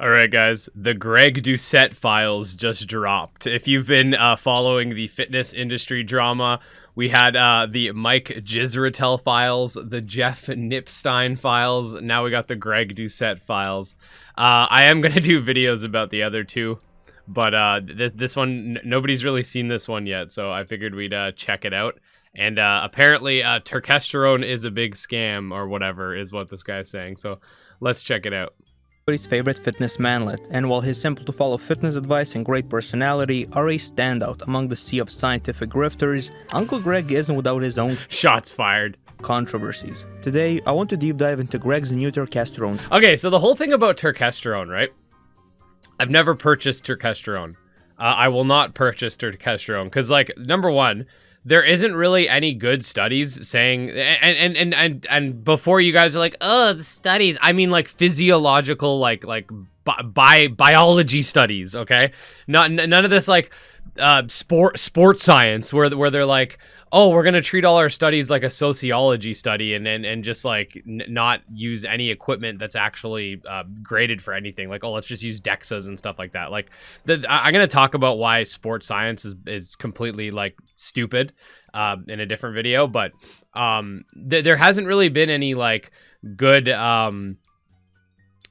All right, guys, the Greg Doucette files just dropped. If you've been following the fitness industry drama, we had the Mike Jizratel files, the Jeff Nipstein files. Now we got the Greg Doucette files. I am going to do videos about the other two, but this one, nobody's really seen this one yet, so I figured we'd check it out. And apparently Turkesterone is a big scam, or whatever is what this guy's saying, so let's check it out. Everybody's favorite fitness manlet, and while his simple-to-follow fitness advice and great personality are a standout among the sea of scientific grifters, Uncle Greg isn't without his own shots fired controversies. Today, I want to deep dive into Greg's new Turkesterone. Okay, so the whole thing about Turkesterone, right? I've never purchased Turkesterone. I will not purchase Turkesterone because, like, number one, there isn't really any good studies saying, and before you guys are like, oh, the studies, I mean, like, physiological, like biology studies, okay? None of this, like, sports science where they're like, oh, we're gonna treat all our studies like a sociology study and just like not use any equipment that's actually graded for anything. Like, oh, let's just use DEXAs and stuff like that. Like, I'm gonna talk about why sports science is completely like stupid in a different video, but there hasn't really been any like good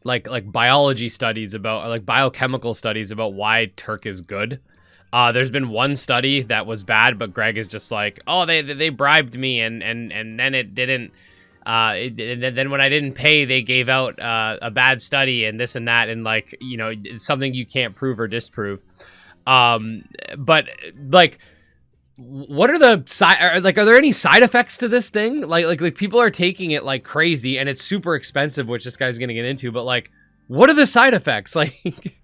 like biology studies about, like, biochemical studies about why Turk is good. There's been one study that was bad, but Greg is just like, oh, they bribed me, and then it didn't. Then when I didn't pay, they gave out a bad study and this and that, and, like, you know, it's something you can't prove or disprove. But like, what are the side? Like, are there any side effects to this thing? Like people are taking it like crazy, and it's super expensive, which this guy's gonna get into. But like, what are the side effects? Like.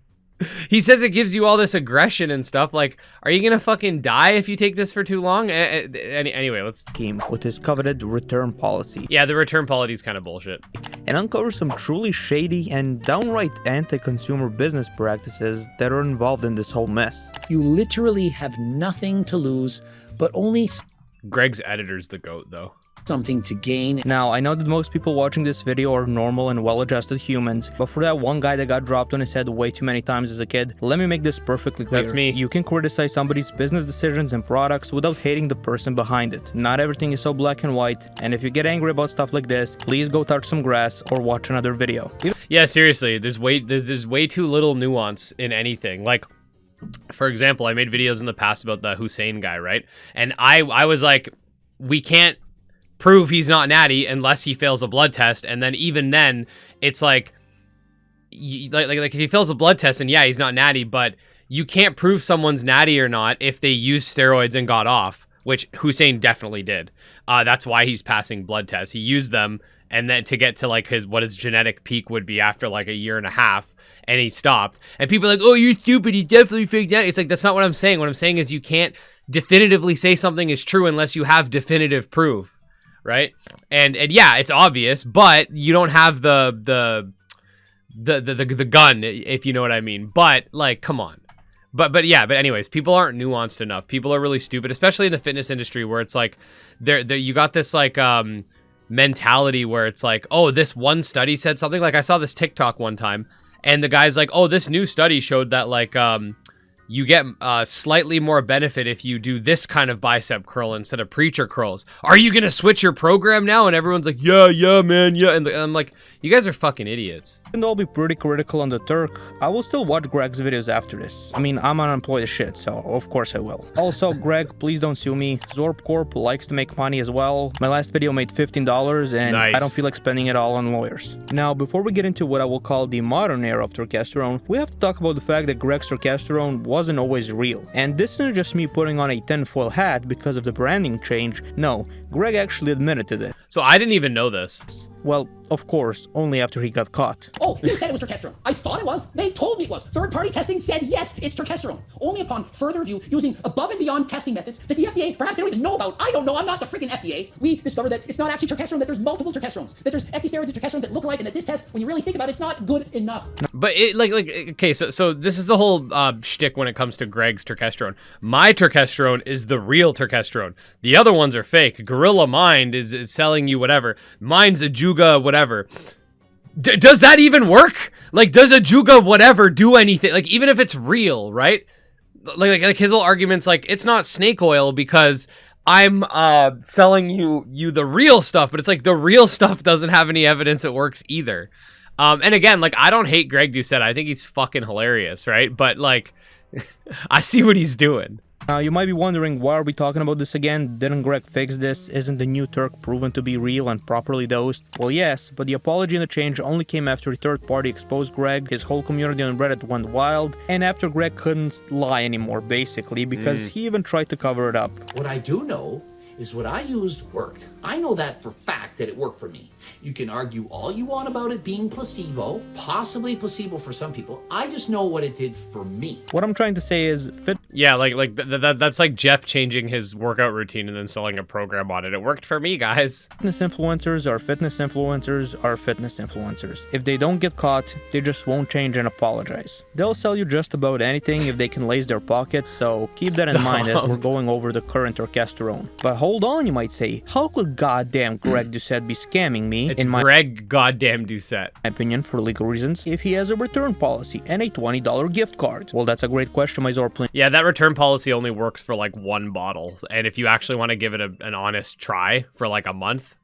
He says it gives you all this aggression and stuff. Like, are you gonna fucking die if you take this for too long? Anyway, let's scheme with his coveted return policy. Yeah, the return policy is kind of bullshit. And uncover some truly shady and downright anti-consumer business practices that are involved in this whole mess. You literally have nothing to lose, but only Greg's editor's the GOAT, though. Something to gain. Now, I know that most people watching this video are normal and well-adjusted humans, but for that one guy that got dropped on his head way too many times as a kid, let me make this perfectly clear. That's me. You can criticize somebody's business decisions and products without hating the person behind it. Not everything is so black and white, and if you get angry about stuff like this, please go touch some grass or watch another video. Yeah, seriously, there's way too little nuance in anything. Like, for example, I made videos in the past about the Hussein guy, right? And I was like, we can't prove he's not natty unless he fails a blood test, and then even then it's like if he fails a blood test, and yeah, he's not natty, but you can't prove someone's natty or not if they used steroids and got off, which Hussein definitely did. That's why he's passing blood tests. He used them, and then to get to like what his genetic peak would be after like a year and a half, and he stopped. And people are like, oh, you're stupid, he definitely faked natty. It's like, that's not what I'm saying. What I'm saying is you can't definitively say something is true unless you have definitive proof. Right, and yeah, it's obvious, but you don't have the gun, if you know what I mean. But like, come on, but anyways, people aren't nuanced enough. People are really stupid, especially in the fitness industry, where it's like you got this like mentality where it's like, oh, this one study said something. Like, I saw this TikTok one time, and the guy's like, oh, this new study showed that like you get slightly more benefit if you do this kind of bicep curl instead of preacher curls. Are you gonna switch your program now? And everyone's like, yeah, man, yeah. And I'm like, you guys are fucking idiots. Even though I'll be pretty critical on the Turk, I will still watch Greg's videos after this. I mean, I'm unemployed as shit, so of course I will. Also, Greg, please don't sue me. Zorb Corp likes to make money as well. My last video made $15, and nice. I don't feel like spending it all on lawyers. Now, before we get into what I will call the modern era of Turkesterone, we have to talk about the fact that Greg's Turkesterone wasn't always real. And this isn't just me putting on a tinfoil hat because of the branding change. No, Greg actually admitted to this. So I didn't even know this. Well, of course, only after he got caught. Oh, you said it was Turkesterone. I thought it was. They told me it was. Third-party testing said, yes, it's Turkesterone. Only upon further review, using above and beyond testing methods that the FDA, perhaps they don't even know about. I don't know. I'm not the freaking FDA. We discovered that it's not actually Turkesterone, that there's multiple Turkesterones, that there's ecdysteroids and Turkesterones that look alike, and that this test, when you really think about it, it's not good enough. But it, like, okay, so this is the whole shtick when it comes to Greg's Turkesterone. My Turkesterone is the real Turkesterone. The other ones are fake. Gorilla Mind is selling you whatever. Mine's a Juga whatever. Does that even work? Like, does a Juga whatever do anything? Like, even if it's real, right? Like his whole argument's like, it's not snake oil because I'm selling you the real stuff, but it's like the real stuff doesn't have any evidence it works either. And again, like, I don't hate Greg Doucette. I think he's fucking hilarious, right? But like, I see what he's doing. Now, you might be wondering, why are we talking about this again? Didn't Greg fix this? Isn't the new Turk proven to be real and properly dosed? Well, yes, but the apology and the change only came after a third party exposed Greg, his whole community on Reddit went wild, and after Greg couldn't lie anymore, basically, because he even tried to cover it up. What I do know is what I used worked. I know that for fact that it worked for me. You can argue all you want about it being placebo, possibly placebo for some people. I just know what it did for me. What I'm trying to say is, Yeah, that's like Jeff changing his workout routine and then selling a program on it. It worked for me, guys. fitness influencers are fitness influencers are fitness influencers. If they don't get caught, they just won't change and apologize. They'll sell you just about anything if they can lace their pockets, so keep that in mind as we're going over the current Turkesterone. But hold on, you might say, how could goddamn Greg Doucette be scamming me? It's Greg goddamn Doucette. Opinion, for legal reasons, if he has a return policy and a $20 gift card? Well, that's a great question, my Zorplin. Yeah, that return policy only works for like one bottle. And if you actually want to give it an honest try for like a month,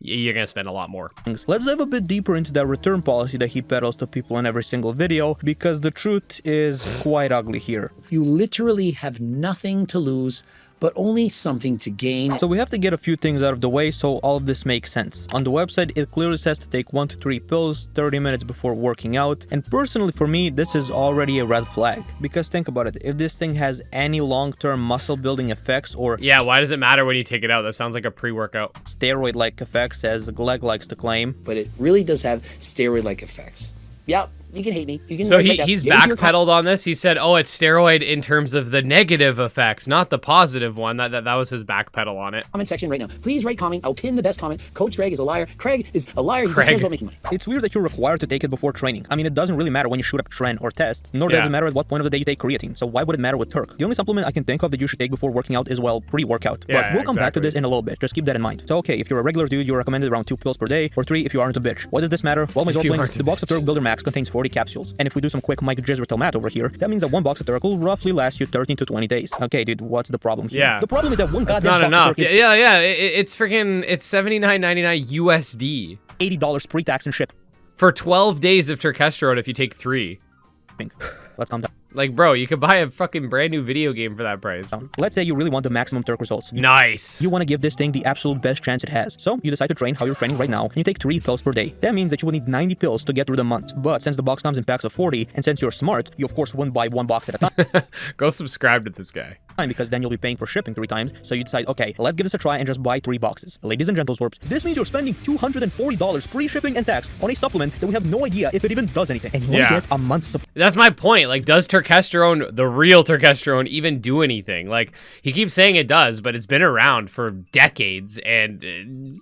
you're going to spend a lot more. Let's dive a bit deeper into that return policy that he peddles to people in every single video, because the truth is quite ugly here. You literally have nothing to lose, but only something to gain. So we have to get a few things out of the way so all of this makes sense. On the website, it clearly says to take 1 to 3 pills 30 minutes before working out, and personally for me, this is already a red flag. Because think about it, if this thing has any long-term muscle building effects or yeah, why does it matter when you take it out? That sounds like a pre-workout. Steroid-like effects, as Gleg likes to claim. But it really does have steroid-like effects. Yep. You can hate me. You can so he's backpedaled on this. He said, "Oh, it's steroid in terms of the negative effects, not the positive one." That was his backpedal on it. Comment section right now. Please write comment. I'll pin the best comment. Coach Greg is a liar. Craig is a liar. He just cares about making money. It's weird that you're required to take it before training. I mean, it doesn't really matter when you shoot up trend or test, nor does it matter at what point of the day you take creatine. So why would it matter with Turk? The only supplement I can think of that you should take before working out is, well, pre-workout. But we'll come back to this in a little bit. Just keep that in mind. So okay, if you're a regular dude, you're recommended around 2 pills per day, or 3 if you aren't a bitch. Why does this matter? Well, my Zorplings, the box of Turk Builder Max contains 40 capsules, and if we do some quick Mike Jizratel math over here, that means that 1 box of Turk will roughly last you 13 to 20 days. Okay, dude, what's the problem here? Yeah. The problem is that one goddamn not box enough. of Turk is It's freaking, it's $79.99 USD. $80 pre-tax and shipping. For 12 days of Turkesterone if you take 3. Let's calm down. Like, bro, you could buy a fucking brand new video game for that price. Let's say you really want the maximum Turk results. Nice. You want to give this thing the absolute best chance it has. So you decide to train how you're training right now, and you take 3 pills per day. That means that you will need 90 pills to get through the month. But since the box comes in packs of 40, and since you're smart, you of course wouldn't buy 1 box at a time. Go subscribe to this guy. Because then you'll be paying for shipping 3 times. So you decide, okay, let's give this a try and just buy 3 boxes. Ladies and gentlemen, this means you're spending $240 pre-shipping and tax on a supplement that we have no idea if it even does anything. And you only get a month's supply. That's my point. Like, does Turkesterone, the real Turkesterone, even do anything? Like, he keeps saying it does, but it's been around for decades, and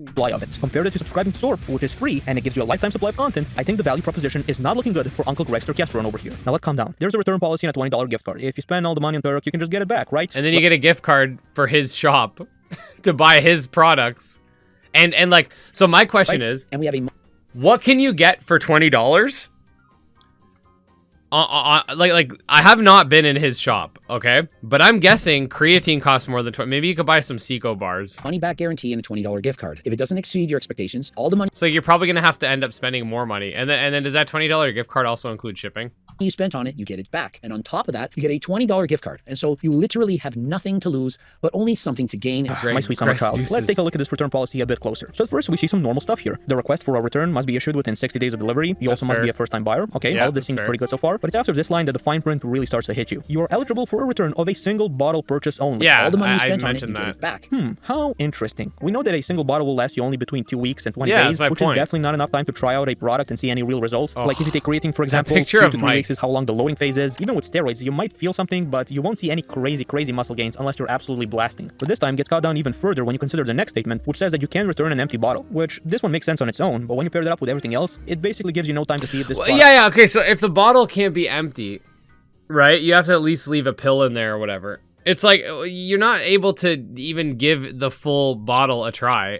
supply of it. Compared it to subscribing to Zorp, which is free and it gives you a lifetime supply of content, I think the value proposition is not looking good for Uncle Greg's Turkesterone over here. Now let's calm down. There's a return policy and a $20 gift card. If you spend all the money on Turk, you can just get it back, right? And then you get a gift card for his shop to buy his products. And like, so my question is, and we have a what can you get for $20? Like I have not been in his shop, okay? But I'm guessing creatine costs more than 20. Maybe you could buy some Seco bars. money back guarantee and a $20 gift card. If it doesn't exceed your expectations, all the money So you're probably gonna have to end up spending more money. And then does that $20 gift card also include shipping? you spent on it, you get it back. And on top of that, you get a $20 gift card. And so you literally have nothing to lose, but only something to gain. My sweet summer child. Let's take a look at this return policy a bit closer. So at first, we see some normal stuff here. The request for a return must be issued within 60 days of delivery. You also must be a first-time buyer. Okay, all this seems pretty good so far. But it's after this line that the fine print really starts to hit you. You're eligible for a return of a single bottle purchase only. Yeah, all the money you I spent on it, mentioned you get that. it back. How interesting. We know that a single bottle will last you only between 2 weeks and 20 days, which is definitely not enough time to try out a product and see any real results. Like if you take creatine, for example, 2 to 3 weeks is how long the loading phase is. Even with steroids, you might feel something, but you won't see any crazy muscle gains unless you're absolutely blasting. But this time gets cut down even further when you consider the next statement, which says that you can return an empty bottle, which this one makes sense on its own, but when you pair that up with everything else, it basically gives you no time to see if this okay, so if the bottle can't be empty, right, you have to at least leave a pill in there or whatever. It's like, you're not able to even give the full bottle a try.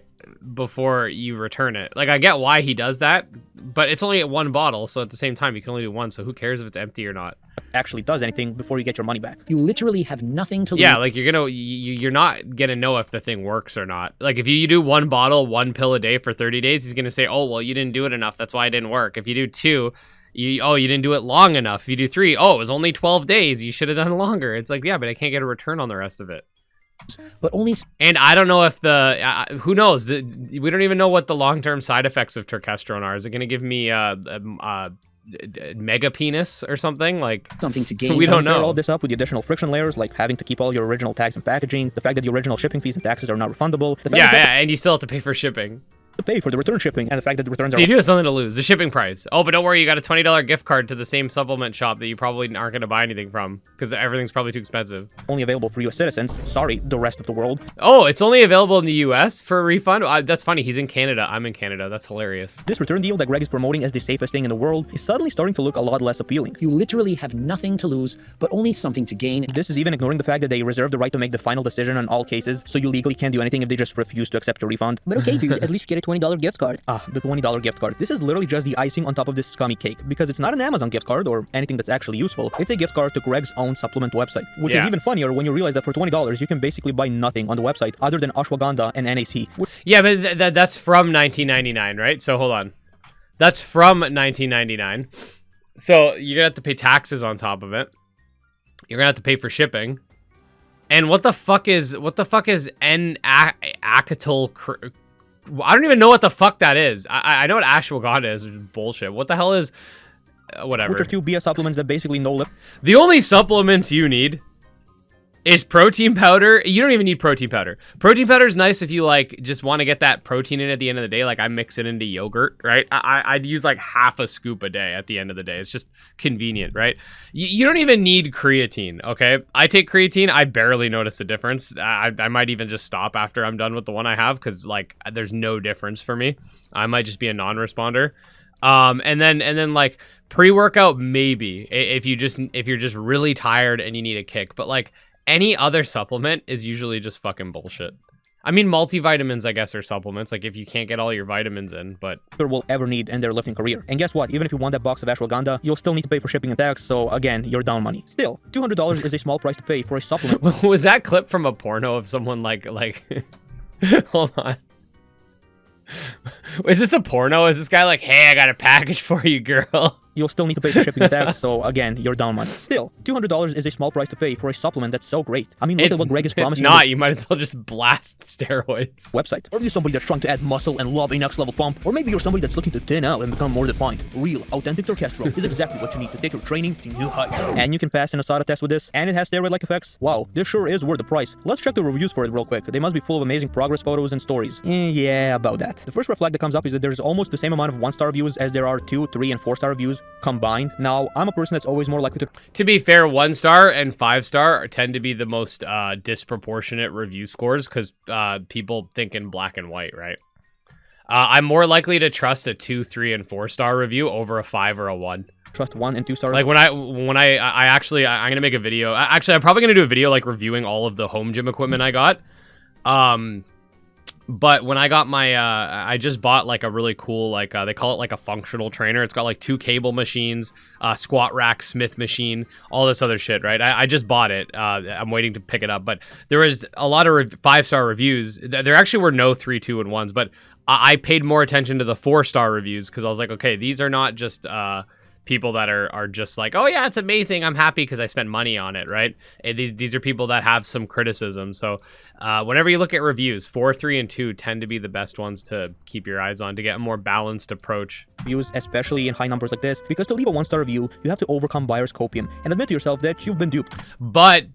before you return it. Like, I get why he does that, but it's only at one bottle, so at the same time, you can only do one, so who cares if it's empty or not? Actually does anything before you get your money back. You literally have nothing to lose. Yeah, like, you're not gonna know if the thing works or not. Like, if you do one bottle, one pill a day for 30 days, he's gonna say, oh, well, you didn't do it enough, that's why it didn't work. If you do 2, you didn't do it long enough. If you do 3, oh, it was only 12 days, you should have done longer. It's like, yeah, but I can't get a return on the rest of it. But only. And I don't know if who knows? We don't even know what the long-term side effects of turkesterone are. Is it going to give me mega penis or something? Like, something to gain. We don't Pair know. all this up with the additional friction layers, like having to keep all your original tags and packaging, the fact that the original shipping fees and taxes are not refundable, the fact Yeah, and you still have to pay for shipping. to pay for the return shipping, and the fact that the returns So are you do have something to lose. The shipping price. Oh, but don't worry, you got a $20 gift card to the same supplement shop that you probably aren't going to buy anything from because everything's probably too expensive. only available for US citizens. Sorry, the rest of the world. Oh, it's only available in the US for a refund? That's funny. He's in Canada. I'm in Canada. That's hilarious. This return deal that Greg is promoting as the safest thing in the world is suddenly starting to look a lot less appealing. You literally have nothing to lose, but only something to gain. This is even ignoring the fact that they reserve the right to make the final decision on all cases, so you legally can't do anything if they just refuse to accept your refund. But okay, dude, at least you get a $20 gift card. The $20 gift card. This is literally just the icing on top of this scummy cake, because it's not an Amazon gift card or anything that's actually useful. It's a gift card to Greg's own supplement website, which is even funnier when you realize that for $20 you can basically buy nothing on the website other than ashwagandha and NAC. Yeah, but that's from 1999, right? So hold on. That's from 1999. So you're going to have to pay taxes on top of it. You're going to have to pay for shipping. And what the fuck is N-acetyl... I don't even know what the fuck that is. I know what ashwagandha is, which is bullshit. What the hell is... whatever. Which are 2 BS supplements that basically no lip. The only supplements you need is protein powder. You don't even need protein powder. Protein powder is nice if you like just want to get that protein in at the end of the day. Like I mix it into yogurt, right? I'd use like half a scoop a day at the end of the day. It's just convenient, right? You don't even need creatine, okay? I take creatine. I barely notice a difference. I might even just stop after I'm done with the one I have because like there's no difference for me. I might just be a non-responder. And then like pre-workout maybe if you're just really tired and you need a kick, but like any other supplement is usually just fucking bullshit. I mean, multivitamins, I guess, are supplements, like if you can't get all your vitamins in, but... will ever need in their lifting career. And guess what? Even if you want that box of ashwagandha, you'll still need to pay for shipping and tax, so again, you're down money. Still, $200 is a small price to pay for a supplement. Was that clip from a porno of someone like... Hold on. Is this a porno? Is this guy like, hey, I got a package for you, girl? You'll still need to pay for shipping and tax, so again, you're down money. Still, $200 is a small price to pay for a supplement that's so great. I mean, look at what Greg is promising. It's not. You might as well just blast steroids. Website. Or you're somebody that's trying to add muscle and love a next level pump, or maybe you're somebody that's looking to thin out and become more defined. Real, authentic Turkesterone is exactly what you need to take your training to new heights. And you can pass an ASADA test with this, and it has steroid-like effects. Wow, this sure is worth the price. Let's check the reviews for it real quick. They must be full of amazing progress photos and stories. Yeah, about that. The first red flag that comes up is that there's almost the same amount of 1-star reviews as there are 2, 3, and 4-star reviews combined. Now, I'm a person that's always more likely to... To be fair, 1-star and 5-star tend to be the most disproportionate review scores because people think in black and white, right? I'm more likely to trust a 2, 3, and 4-star review over a 5 or a 1. Trust 1 and 2-star. Like I'm gonna make a video. Actually, I'm probably gonna do a video like reviewing all of the home gym equipment I got. But when I got my, I just bought like a really cool, like they call it like a functional trainer. It's got like 2 cable machines, squat rack, Smith machine, all this other shit, right? I just bought it. I'm waiting to pick it up. But there was a lot of 5-star reviews. There actually were no 3, 2, and 1s, but I paid more attention to the 4-star reviews because I was like, okay, these are not just people that are just like, oh yeah, it's amazing, I'm happy because I spent money on it, right? And these are people that have some criticism. So whenever you look at reviews, 4, 3, and 2 tend to be the best ones to keep your eyes on to get a more balanced approach. Reviews, especially in high numbers like this, because to leave a 1-star review, you have to overcome buyer's copium and admit to yourself that you've been duped. But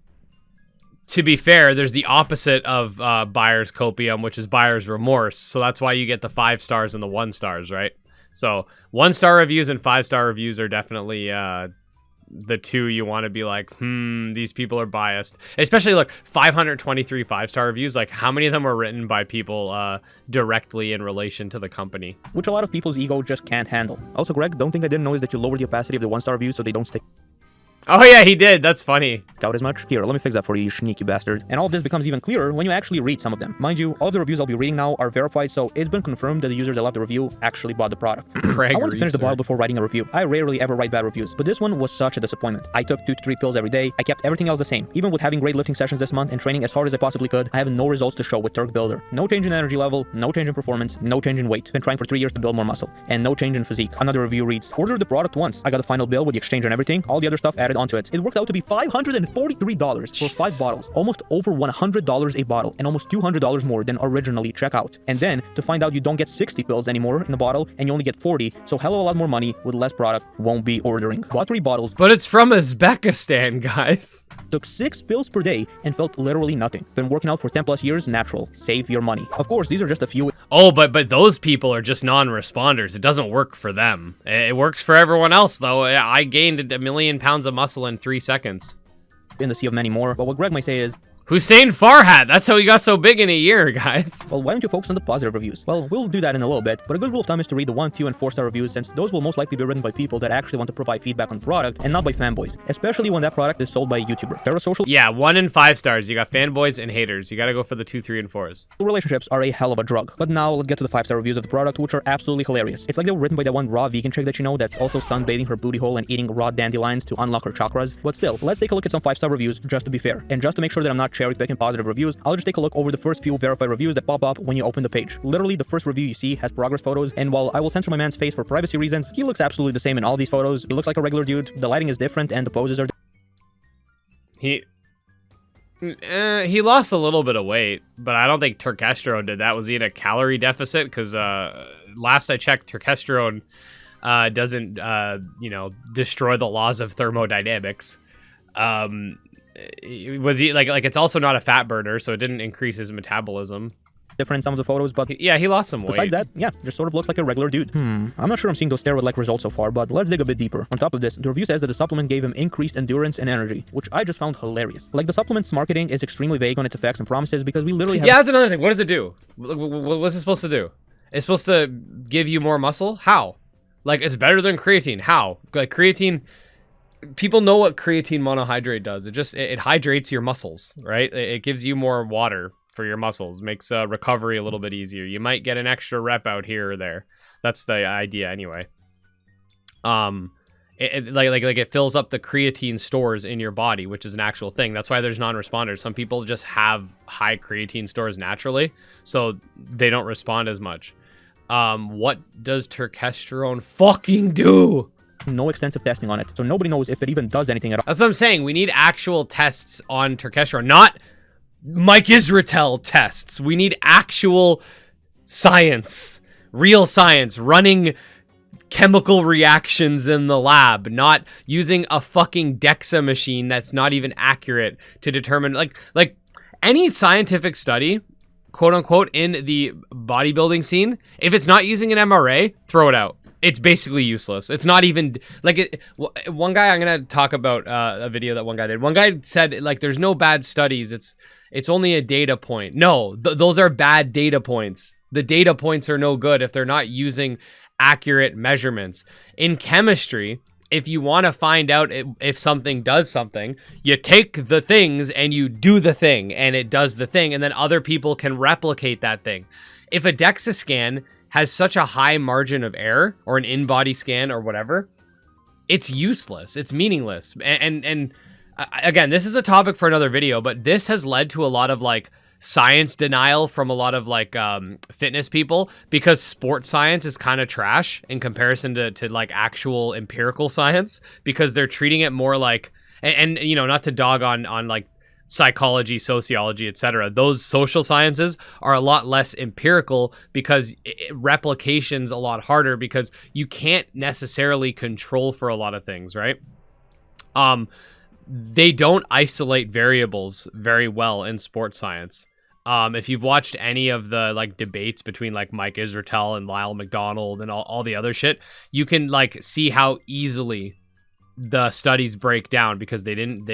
to be fair, there's the opposite of buyer's copium, which is buyer's remorse. So that's why you get the 5 stars and the 1 stars, right? So 1-star reviews and 5-star reviews are definitely the 2 you want to be like, these people are biased. Especially like 523 5-star reviews. Like how many of them are written by people directly in relation to the company? Which a lot of people's ego just can't handle. Also, Greg, don't think I didn't notice that you lowered the opacity of the 1-star reviews so they don't stick. Oh yeah, he did. That's funny. Out as much. Here, let me fix that for you, you sneaky bastard. And all of this becomes even clearer when you actually read some of them. Mind you, all of the reviews I'll be reading now are verified, so it's been confirmed that the user that left the review actually bought the product. Craig I wanted to finish the Reeser. bottle before writing a review. I rarely ever write bad reviews, but this one was such a disappointment. I took 2 to 3 pills every day. I kept everything else the same. Even with having great lifting sessions this month and training as hard as I possibly could, I have no results to show with Turk Builder. No change in energy level, no change in performance, no change in weight. Been trying for 3 years to build more muscle, and no change in physique. Another review reads, ordered the product once. I got the final bill with the exchange and everything, all the other stuff added onto it. It worked out to be $543 for 5 bottles, almost over $100 a bottle, and almost $200 more than originally checkout. And then to find out you don't get 60 pills anymore in the bottle, and you only get 40, so hell of a lot more money with less product. Won't be ordering. Bought 3 bottles, But it's from Uzbekistan, guys. took 6 pills per day, and felt literally nothing. Been working out for 10 plus years, natural. Save your money. Of course, these are just a few Oh, but those people are just non-responders. It doesn't work for them. It works for everyone else, though. I gained 1,000,000 pounds of muscle in 3 seconds. in the sea of many more, but what Greg might say is, Hussein Farhat. That's how he got so big in a year, guys. well, why don't you focus on the positive reviews? Well, we'll do that in a little bit, but a good rule of thumb is to read the 1, 2, and 4-star reviews, since those will most likely be written by people that actually want to provide feedback on the product and not by fanboys, especially when that product is sold by a YouTuber. Parasocial Yeah, 1 and 5 stars. You got fanboys and haters. You gotta go for the 2, 3, and 4s. relationships are a hell of a drug. But now let's get to the 5-star reviews of the product, which are absolutely hilarious. It's like they were written by that one raw vegan chick that you know that's also sunbathing her booty hole and eating raw dandelions to unlock her chakras. But still, let's take a look at some 5-star reviews just to be fair. And just to make sure that I'm not cherry picking positive reviews, I'll just take a look over the first few verified reviews that pop up when you open the page. Literally, the first review you see has progress photos, and while I will censor my man's face for privacy reasons, he looks absolutely the same in all these photos. He looks like a regular dude, the lighting is different, and the poses are He lost a little bit of weight, but I don't think Turkesterone did that. Was he in a calorie deficit? Because last I checked, Turkesterone doesn't, destroy the laws of thermodynamics. Was he like it's also not a fat burner, so it didn't increase his metabolism. different in some of the photos, but Yeah, he lost some weight. besides that, yeah, just sort of looks like a regular dude. I'm not sure I'm seeing those steroid-like results so far, but let's dig a bit deeper. On top of this, the review says that the supplement gave him increased endurance and energy, which I just found hilarious. Like, the supplement's marketing is extremely vague on its effects and promises because we literally have Yeah, that's another thing. What does it do? What's it supposed to do? It's supposed to give you more muscle? How? Like, it's better than creatine. How? Like, creatine... People know what creatine monohydrate does. It hydrates your muscles, right? It gives you more water for your muscles, makes recovery a little bit easier. You might get an extra rep out here or there. That's the idea anyway. It fills up the creatine stores in your body, which is an actual thing. That's why there's non-responders. Some people just have high creatine stores naturally, so they don't respond as much. What does Turkesterone fucking do? no extensive testing on it, so nobody knows if it even does anything at all. That's what I'm saying. We need actual tests on Turkesterone, not Mike Israetel tests. We need actual science, real science, running chemical reactions in the lab, not using a fucking DEXA machine that's not even accurate to determine, like any scientific study, quote unquote, in the bodybuilding scene, if it's not using an MRA, throw it out. It's basically useless. It's not even like it. One guy, I'm gonna talk about a video that one guy did. One guy said like, "There's no bad studies. It's only a data point." No, those are bad data points. The data points are no good if they're not using accurate measurements. In chemistry, if you want to find out if something does something, you take the things and you do the thing, and it does the thing, and then other people can replicate that thing. If a DEXA scan has such a high margin of error, or an in-body scan or whatever, it's useless. It's meaningless. And again, this is a topic for another video, but this has led to a lot of like science denial from a lot of like fitness people, because sports science is kind of trash in comparison to like actual empirical science, because they're treating it more like, and you know, not to dog on like psychology, sociology, etc. Those social sciences are a lot less empirical because replication's a lot harder, because you can't necessarily control for a lot of things, right? They don't isolate variables very well in sports science. If you've watched any of the like debates between like Mike Israetel and Lyle McDonald and all the other shit, you can like see how easily the studies break down, because they didn't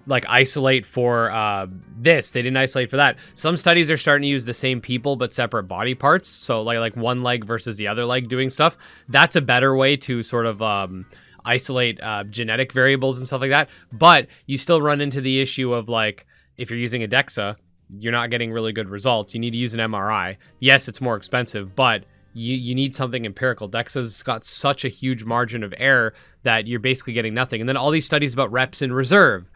like isolate for this. They didn't isolate for that. Some studies are starting to use the same people but separate body parts. So like one leg versus the other leg doing stuff. That's a better way to sort of isolate genetic variables and stuff like that. But you still run into the issue of like, if you're using a DEXA, you're not getting really good results. You need to use an MRI. Yes, it's more expensive, but you need something empirical. DEXA's got such a huge margin of error that you're basically getting nothing. And then all these studies about reps in reserve.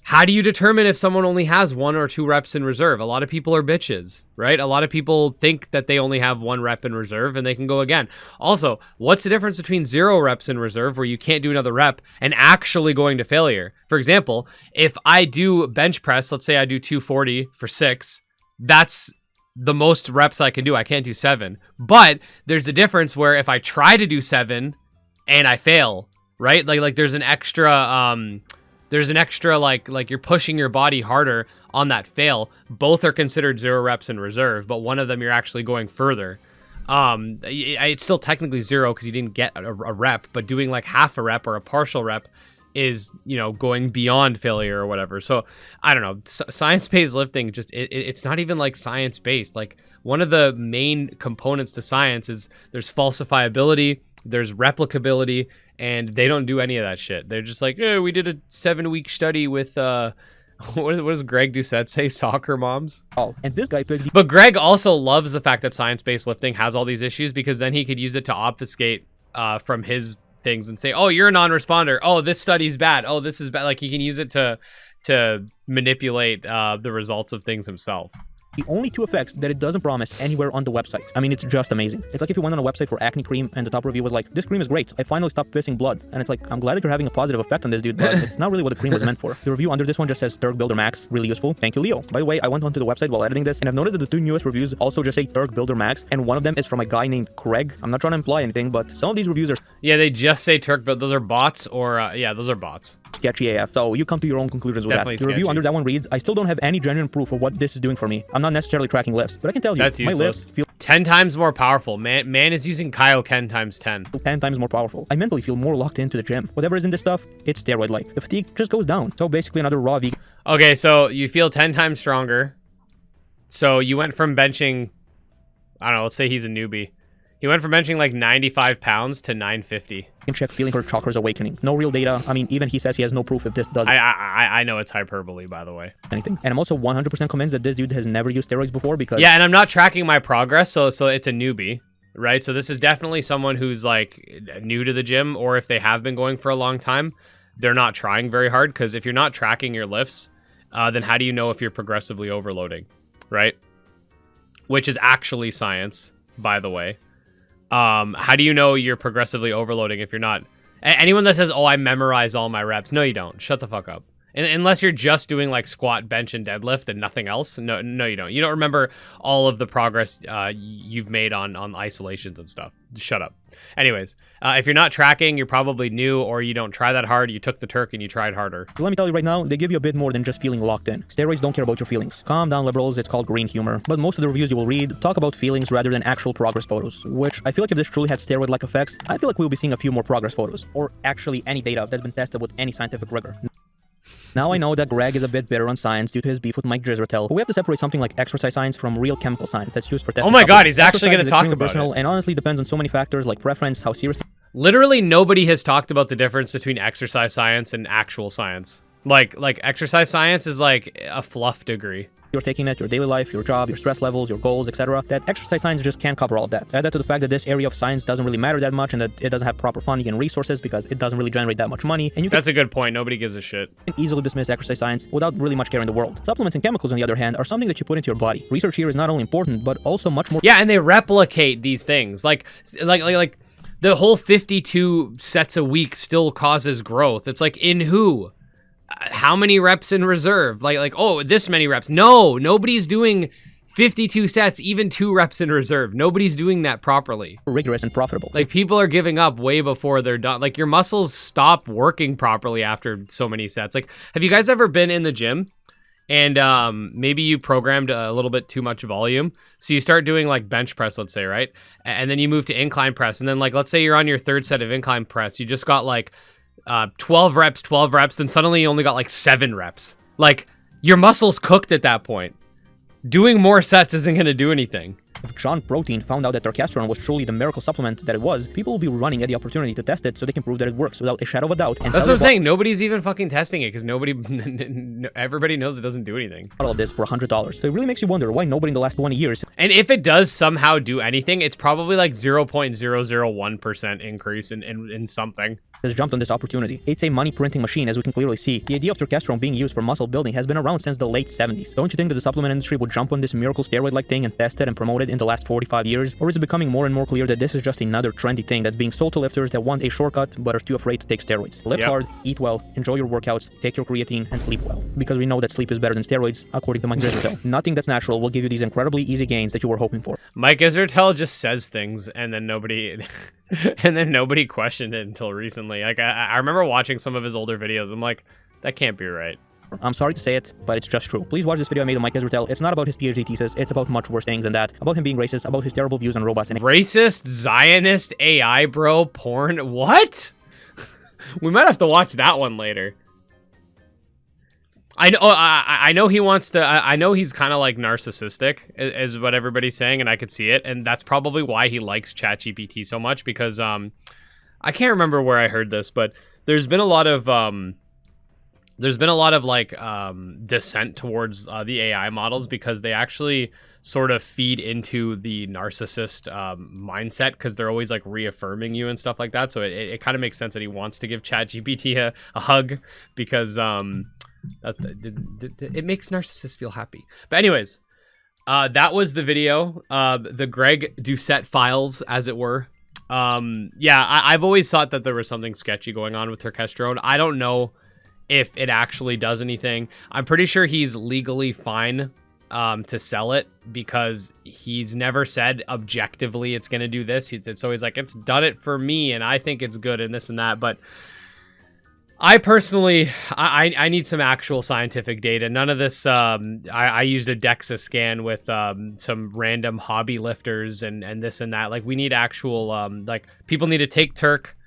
How do you determine if someone only has 1 or 2 reps in reserve? A lot of people are bitches, right? A lot of people think that they only have 1 rep in reserve and they can go again. Also, what's the difference between 0 reps in reserve where you can't do another rep and actually going to failure? For example, if I do bench press, let's say I do 240 for 6, that's the most reps I can do. I can't do 7. But there's a difference where if I try to do 7 and I fail, right? Like there's an extra like you're pushing your body harder on that fail. Both are considered 0 reps in reserve, but one of them you're actually going further. It's still technically 0 because you didn't get a rep, but doing like half a rep or a partial rep is, you know, going beyond failure or whatever. So I don't know, science-based lifting, just it's not even like science-based. Like one of the main components to science is there's falsifiability, there's replicability, and they don't do any of that shit. They're just like, yeah, we did a 7-week study with what does Greg Doucette say? Soccer moms. Oh, and this guy picked. But Greg also loves the fact that science-based lifting has all these issues because then he could use it to obfuscate from his things and say, oh, you're a non-responder. Oh, this study's bad. Oh, this is bad. Like he can use it to manipulate the results of things himself. The only 2 effects that it doesn't promise anywhere on the website. I mean, it's just amazing. It's like if you went on a website for acne cream and the top review was like, this cream is great. I finally stopped pissing blood. And it's like, I'm glad that you're having a positive effect on this, dude, but it's not really what the cream was meant for. The review under this one just says Turk Builder Max, really useful. Thank you, Leo. By the way, I went onto the website while editing this and I've noticed that the 2 newest reviews also just say Turk Builder Max, and one of them is from a guy named Craig. I'm not trying to imply anything, but some of these reviews are Yeah, they just say Turk, but those are bots or yeah, those are bots. Sketchy AF. So you come to your own conclusions with Definitely that. The review sketchy. under that one reads, I still don't have any genuine proof of what this is doing for me. I'm not necessarily tracking lifts, but I can tell you, That's my useless. lifts feel 10 times more powerful. Man is using Kaioken times 10. 10 times more powerful. I mentally feel more locked into the gym. Whatever is in this stuff, it's steroid-like. The fatigue just goes down. So basically another raw vegan. Okay, so you feel 10 times stronger. So you went from benching, I don't know, let's say he's a newbie. He went from benching like 95 pounds to 950. Check feeling her chakras awakening. No real data. I mean, even he says he has no proof if this does I know it's hyperbole, by the way. anything. And I'm also 100% convinced that this dude has never used steroids before because Yeah, and I'm not tracking my progress, so it's a newbie, right? So this is definitely someone who's like new to the gym, or if they have been going for a long time, they're not trying very hard, because if you're not tracking your lifts, then how do you know if you're progressively overloading, right? Which is actually science, by the way. How do you know you're progressively overloading if you're not? Anyone that says, oh, I memorize all my reps. No, you don't. Shut the fuck up. Unless you're just doing like squat, bench, and deadlift and nothing else. No, you don't. You don't remember all of the progress you've made on isolations and stuff. Shut up. Anyways, if you're not tracking, you're probably new, or you don't try that hard. You took the Turk and you tried harder. So let me tell you right now, they give you a bit more than just feeling locked in. Steroids don't care about your feelings. Calm down, liberals, it's called green humor. But most of the reviews you will read talk about feelings rather than actual progress photos, which I feel like if this truly had steroid-like effects, I feel like we'll be seeing a few more progress photos, or actually any data that's been tested with any scientific rigor. Now I know that Greg is a bit bitter on science due to his beef with Mike Jizretel, but we have to separate something like exercise science from real chemical science that's used for testing. Oh my god, he's Exercise actually going is to talk extremely about personal it. and honestly depends on so many factors like preference, how serious Literally nobody has talked about the difference between exercise science and actual science. Like exercise science is like a fluff degree. you're taking it, your daily life, your job, your stress levels, your goals, etc. That exercise science just can't cover all of that. Add that to the fact that this area of science doesn't really matter that much and that it doesn't have proper funding and resources because it doesn't really generate that much money, and you That's a good point. Nobody gives a shit. can easily dismiss exercise science without really much care in the world. Supplements and chemicals, on the other hand, are something that you put into your body. Research here is not only important, but also much more Yeah, and they replicate these things. Like the whole 52 sets a week still causes growth. It's like, in who? How many reps in reserve? Like, oh, this many reps. No, nobody's doing 52 sets, even 2 reps in reserve. Nobody's doing that properly. rigorous and profitable. Like, people are giving up way before they're done. Like, your muscles stop working properly after so many sets. Like, have you guys ever been in the gym and maybe you programmed a little bit too much volume? So you start doing like bench press, let's say, right? And then you move to incline press. And then, like, let's say you're on your 3rd set of incline press. You just got like 12 reps, then suddenly you only got like 7 reps. Like, your muscle's cooked at that point. Doing more sets isn't going to do anything. If John Protein found out that Turkesterone was truly the miracle supplement that it was, people will be running at the opportunity to test it so they can prove that it works without a shadow of a doubt. And that's what I'm saying. Nobody's even fucking testing it because everybody knows it doesn't do anything. All of this for $100. So it really makes you wonder why nobody in the last 20 years. And if it does somehow do anything, it's probably like 0.001% increase in something. Has jumped on this opportunity. It's a money printing machine, as we can clearly see. The idea of Turkesterone being used for muscle building has been around since the late 70s. Don't you think that the supplement industry would jump on this miracle steroid-like thing and test it and promote it in the last 45 years? Or is it becoming more and more clear that this is just another trendy thing that's being sold to lifters that want a shortcut but are too afraid to take steroids? Lift hard, eat well, enjoy your workouts, take your creatine, and sleep well. Because we know that sleep is better than steroids, according to Mike Israetel. Nothing that's natural will give you these incredibly easy gains that you were hoping for. Mike Israetel just says things and then nobody... and then nobody questioned it until recently. Like, I remember watching some of his older videos. I'm like, that can't be right. I'm sorry to say it, but it's just true. Please watch this video I made of Mike Israetel. It's not about his PhD thesis. It's about much worse things than that. About him being racist, about his terrible views on robots and... Racist, Zionist, AI bro, porn? What? We might have to watch that one later. I know he wants to... I know he's kind of like narcissistic, is what everybody's saying, and I could see it. And that's probably why he likes ChatGPT so much, because I can't remember where I heard this, but there's been a lot of like dissent towards the AI models because they actually sort of feed into the narcissist mindset because they're always like reaffirming you and stuff like that. So it kind of makes sense that he wants to give ChatGPT a hug because it makes narcissists feel happy. But anyways, that was the video, the Greg Doucette files, as it were. Yeah, I've always thought that there was something sketchy going on with Turkesterone. I don't know if it actually does anything. I'm pretty sure he's legally fine to sell it because he's never said objectively it's going to do this. It's always like, it's done it for me and I think it's good and this and that. But I personally, I need some actual scientific data. None of this, I used a DEXA scan with some random hobby lifters and this and that. Like, we need actual, like, people need to take Turk,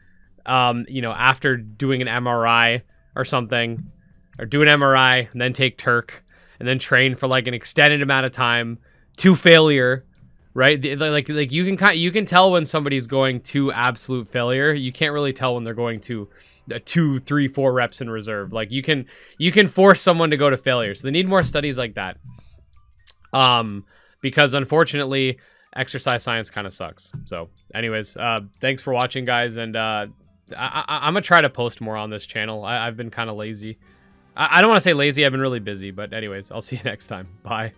you know, after doing an MRI or something, or do an MRI and then take Turk and then train for like an extended amount of time to failure, right? Like you can tell when somebody's going to absolute failure. You can't really tell when they're going to 2, 3, 4 reps in reserve. Like you can force someone to go to failure. So they need more studies like that. Because unfortunately, exercise science kind of sucks. So anyways, thanks for watching, guys. And I'm gonna try to post more on this channel. I've been kind of lazy. I don't want to say lazy. I've been really busy. But anyways, I'll see you next time. Bye.